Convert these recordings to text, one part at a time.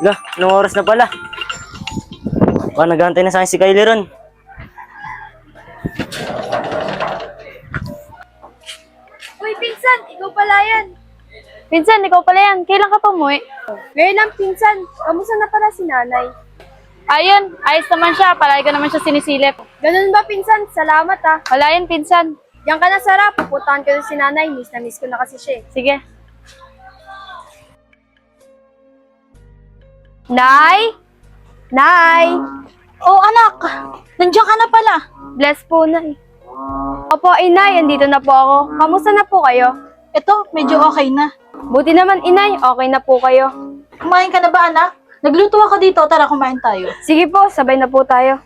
Wala, anong oras na pala? Baka nag-aantay na sa akin si Kylie ron. Uy, pinsan! Ikaw pala yan! Pinsan, ikaw pala yan. Kailan ka pa umuwi? Ngayon lang, pinsan. Kamusta na pala si nanay? Ayun, ayos naman siya. Palagi ko naman siya sinisilip. Ganun ba, pinsan? Salamat ah. Wala yan, pinsan. Diyan ka na, Sarah. Pupuntahan ko na si nanay. Miss na miss ko na kasi siya. Sige. Nay? Nay? Oh, anak. Nandiyan ka na pala. Bless po, Nay. Opo, inay. Andito na po ako. Kamusta na po kayo? Ito, medyo okay na. Buti naman, inay. Okay na po kayo. Kumain ka na ba, anak? Nagluto ako dito. Tara, kumain tayo. Sige po, sabay na po tayo.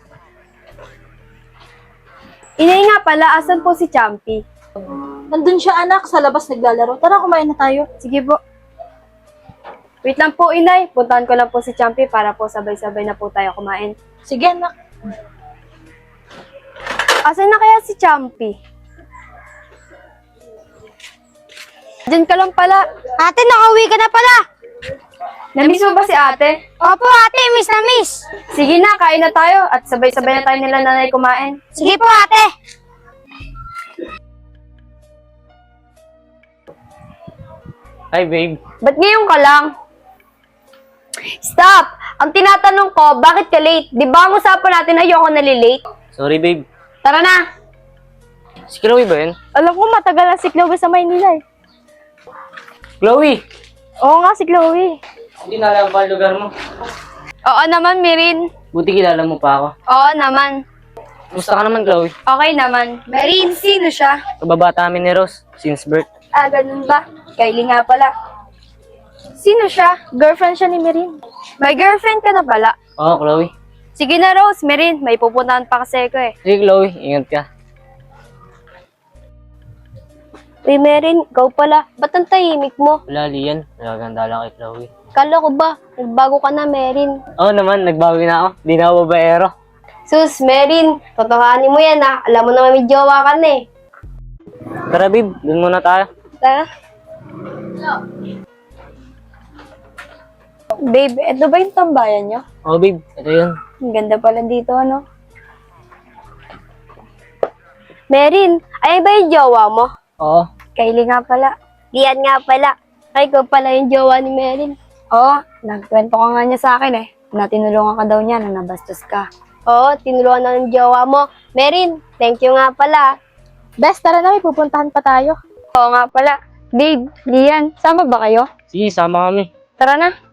Inay nga pala, asan po si Champi? Nandun siya, anak. Sa labas naglalaro. Tara, kumain na tayo. Sige po. Wait lang po, inay. Puntahan ko lang po si Champi para po sabay-sabay na po tayo kumain. Sige, anak. Asan na kaya si Champi? Diyan ka lang pala. Ate, nakauwi ka na pala. Namiss mo ba si ate? Opo, ate, miss na miss. Sige na, kain na tayo at sabay-sabay na tayo nila nanay kumain. Sige po, ate. Hi, babe. Ba't ngayon ka lang? Stop! Ang tinatanong ko, bakit ka late? Di ba ang usapan natin ayoko nalilate? Sorry, babe. Tara na! Si Chloe ba yun? Alam ko matagal na si Chloe sa Maynila eh. Chloe! Oo nga, si Chloe. Hindi na alam pa ang lugar mo. Oo naman, Mirin. Buti kilala mo pa ako. Oo naman. Kumusta ka naman, Chloe? Okay naman. Mirin, sino siya? Kababata kami ni Rose, since birth. Ah, ganun ba? Kylie nga pala. Sino siya? Girlfriend siya ni Mirin. May girlfriend ka na pala. Oo, Chloe. Sige na, Rose. Mirin, may pupuntahan pa kasi ko eh. Sige, Chloe. Ingat ka. Uy, Merin, ikaw pala. Ba't ang tahimik mo? Wala, Lian. Nagaganda lang kay Chloe. Kala ko ba, nagbago ka na, Merin. Oo naman, nagbawi na ako. Di na ako babaero. Sus, Merin, totohanin mo yan ah. Alam mo naman may jowa ka na eh. Tara, babe. Doon muna tayo. Tara. Babe, eto ba yung tambayan nyo? Oo, babe. Ito yun. Ang ganda pala dito, ano? Merin, ay ba yung jowa mo? Oo. Kylie nga pala. Diyan nga pala. Ay, ko pala yung jowa ni Merin. Oo, nagkwento ka nga niya sa akin eh. Na tinulungan ka daw niya na nabastos ka. Oo, tinulungan na ng jowa mo. Merin, thank you nga pala. Best, tara na, may pupuntahan pa tayo. Oo nga pala. Babe, Lian, sama ba kayo? Sige, sama kami. Tara na.